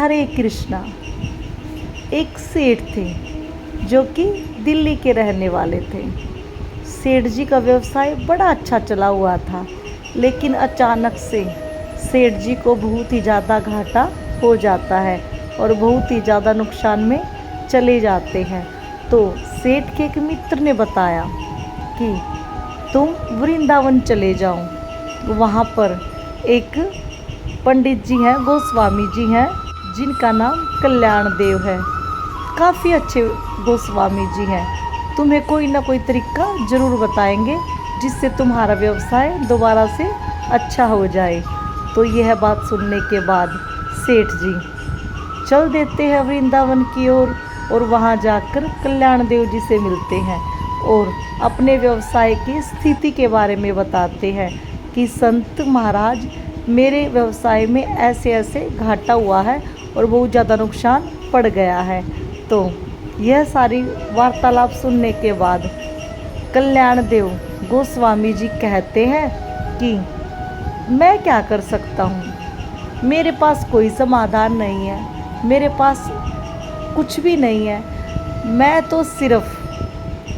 हरे कृष्णा। एक सेठ थे जो कि दिल्ली के रहने वाले थे। सेठ जी का व्यवसाय बड़ा अच्छा चला हुआ था, लेकिन अचानक से सेठ जी को बहुत ही ज़्यादा घाटा हो जाता है और बहुत ही ज़्यादा नुकसान में चले जाते हैं। तो सेठ के एक मित्र ने बताया कि तुम वृंदावन चले जाओ, वहाँ पर एक पंडित जी हैं, गोस्वामी जी हैं, जिनका नाम कल्याण देव है। काफ़ी अच्छे गोस्वामी जी हैं, तुम्हें कोई ना कोई तरीका ज़रूर बताएंगे जिससे तुम्हारा व्यवसाय दोबारा से अच्छा हो जाए। तो यह बात सुनने के बाद सेठ जी चल देते हैं वृंदावन की ओर और वहाँ जाकर कल्याण देव जी से मिलते हैं और अपने व्यवसाय की स्थिति के बारे में बताते हैं कि संत महाराज, मेरे व्यवसाय में ऐसे ऐसे घाटा हुआ है और बहुत ज़्यादा नुकसान पड़ गया है। तो यह सारी वार्तालाप सुनने के बाद कल्याण देव गोस्वामी जी कहते हैं कि मैं क्या कर सकता हूँ, मेरे पास कोई समाधान नहीं है, मेरे पास कुछ भी नहीं है। मैं तो सिर्फ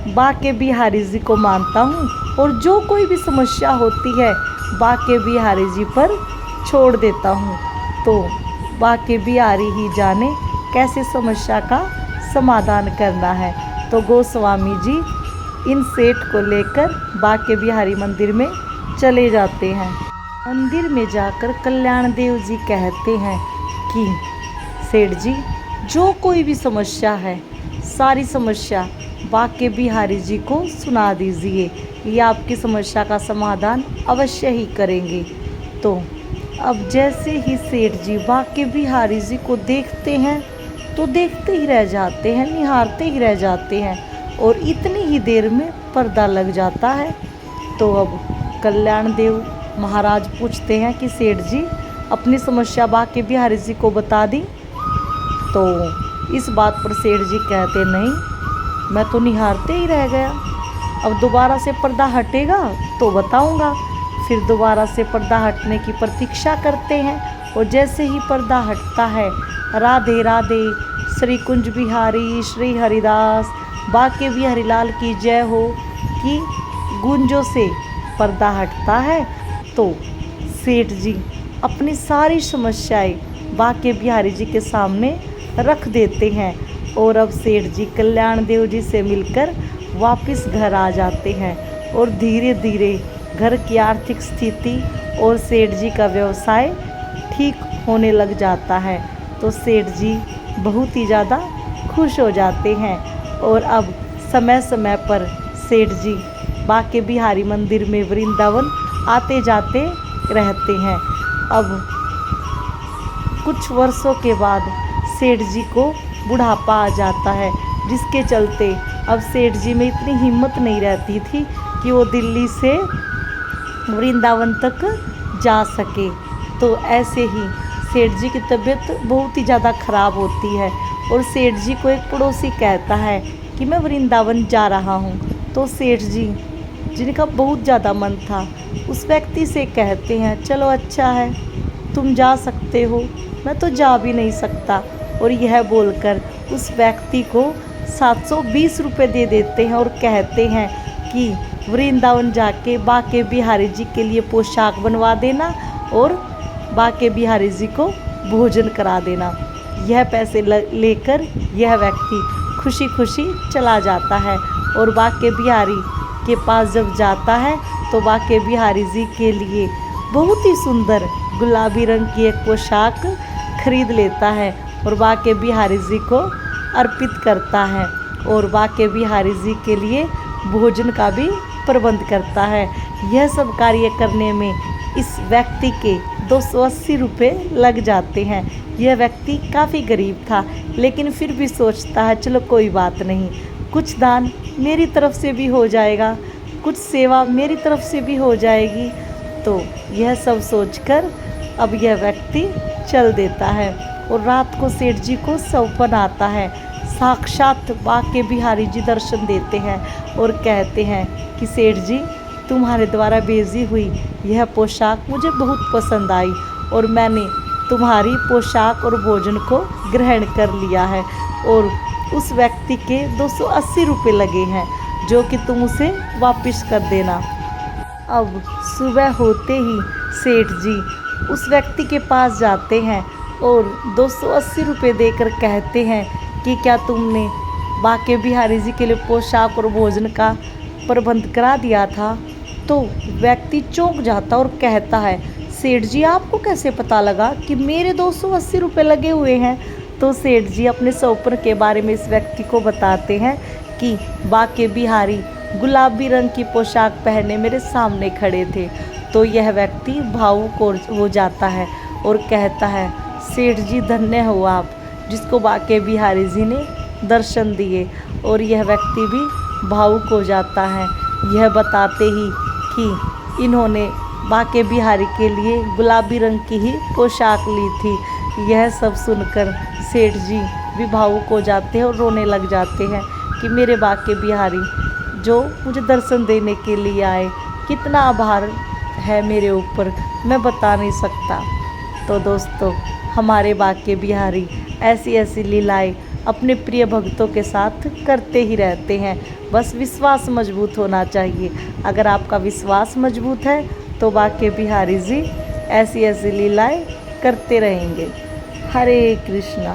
बाके बिहारी जी को मानता हूँ और जो कोई भी समस्या होती है बाके बिहारी जी पर छोड़ देता हूँ। तो बाके बिहारी ही जाने कैसे समस्या का समाधान करना है। तो गोस्वामी जी इन सेठ को लेकर बाके बिहारी मंदिर में चले जाते हैं। मंदिर में जाकर कल्याण देव जी कहते हैं कि सेठ जी, जो कोई भी समस्या है सारी समस्या बाके बिहारी जी को सुना दीजिए, ये आपकी समस्या का समाधान अवश्य ही करेंगे। तो अब जैसे ही सेठ जी बाके बिहारी जी को देखते हैं तो देखते ही रह जाते हैं, निहारते ही रह जाते हैं और इतनी ही देर में पर्दा लग जाता है। तो अब कल्याण देव महाराज पूछते हैं कि सेठ जी, अपनी समस्या बाके बिहारी जी को बता दी? तो इस बात पर सेठ जी कहते, नहीं, मैं तो निहारते ही रह गया, अब दोबारा से पर्दा हटेगा तो बताऊंगा। फिर दोबारा से पर्दा हटने की प्रतीक्षा करते हैं और जैसे ही पर्दा हटता है, राधे राधे, श्री कुंज बिहारी श्री हरिदास, बाके बिहारी लाल की जय हो की गूंजों से पर्दा हटता है। तो सेठ जी अपनी सारी समस्याएं बाके बिहारी जी के सामने रख देते हैं और अब सेठ जी कल्याण देव जी से मिलकर वापस घर आ जाते हैं और धीरे धीरे घर की आर्थिक स्थिति और सेठ जी का व्यवसाय ठीक होने लग जाता है। तो सेठ जी बहुत ही ज़्यादा खुश हो जाते हैं और अब समय समय पर सेठ जी बाके बिहारी मंदिर में वृंदावन आते जाते रहते हैं। अब कुछ वर्षों के बाद सेठ जी को बुढ़ापा आ जाता है, जिसके चलते अब सेठ जी में इतनी हिम्मत नहीं रहती थी कि वो दिल्ली से वृंदावन तक जा सके। तो ऐसे ही सेठ जी की तबीयत बहुत ही ज़्यादा ख़राब होती है और सेठ जी को एक पड़ोसी कहता है कि मैं वृंदावन जा रहा हूँ। तो सेठ जी, जिनका बहुत ज़्यादा मन था, उस व्यक्ति से कहते हैं, चलो अच्छा है, तुम जा सकते हो, मैं तो जा भी नहीं सकता। और यह बोलकर उस व्यक्ति को 720 रुपये दे देते हैं और कहते हैं कि वृंदावन जाके बाके बिहारी जी के लिए पोशाक बनवा देना और बाके बिहारी जी को भोजन करा देना। यह पैसे लेकर यह व्यक्ति खुशी खुशी चला जाता है और बाके बिहारी के पास जब जाता है तो बाके बिहारी जी के लिए बहुत ही सुंदर गुलाबी रंग की एक पोशाक खरीद लेता है और बाके बिहारी जी को अर्पित करता है और बाके बिहारी जी के लिए भोजन का भी प्रबंध करता है। यह सब कार्य करने में इस व्यक्ति के 280 रुपये लग जाते हैं। यह व्यक्ति काफ़ी गरीब था, लेकिन फिर भी सोचता है, चलो कोई बात नहीं, कुछ दान मेरी तरफ से भी हो जाएगा, कुछ सेवा मेरी तरफ से भी हो जाएगी। तो यह सब सोचकर अब यह व्यक्ति चल देता है और रात को सेठ जी को सपना आता है। साक्षात बाके बिहारी जी दर्शन देते हैं और कहते हैं कि सेठ जी, तुम्हारे द्वारा भेजी हुई यह पोशाक मुझे बहुत पसंद आई और मैंने तुम्हारी पोशाक और भोजन को ग्रहण कर लिया है और उस व्यक्ति के 280 रुपये लगे हैं, जो कि तुम उसे वापस कर देना। अब सुबह होते ही सेठ जी उस व्यक्ति के पास जाते हैं और 280 रुपये देकर कहते हैं कि क्या तुमने बाके बिहारी जी के लिए पोशाक और भोजन का प्रबंध करा दिया था? तो व्यक्ति चौंक जाता और कहता है, सेठ जी आपको कैसे पता लगा कि मेरे 280 रुपये लगे हुए हैं? तो सेठ जी अपने सौपर के बारे में इस व्यक्ति को बताते हैं कि बाके बिहारी गुलाबी रंग की पोशाक पहने मेरे सामने खड़े थे। तो यह व्यक्ति भावुक हो जाता है और कहता है, सेठ जी धन्य हो आप, जिसको बाके बिहारी जी ने दर्शन दिए। और यह व्यक्ति भी भावुक हो जाता है, यह बताते ही कि इन्होंने बाके बिहारी के लिए गुलाबी रंग की ही पोशाक ली थी। यह सब सुनकर सेठ जी भी भावुक हो जाते हैं और रोने लग जाते हैं कि मेरे बाके बिहारी जो मुझे दर्शन देने के लिए आए, कितना आभार है मेरे ऊपर, मैं बता नहीं सकता। तो दोस्तों, हमारे बाके बिहारी ऐसी ऐसी लीलाएं अपने प्रिय भक्तों के साथ करते ही रहते हैं। बस विश्वास मजबूत होना चाहिए। अगर आपका विश्वास मजबूत है तो बाके बिहारी जी ऐसी ऐसी लीलाएं करते रहेंगे। हरे कृष्णा।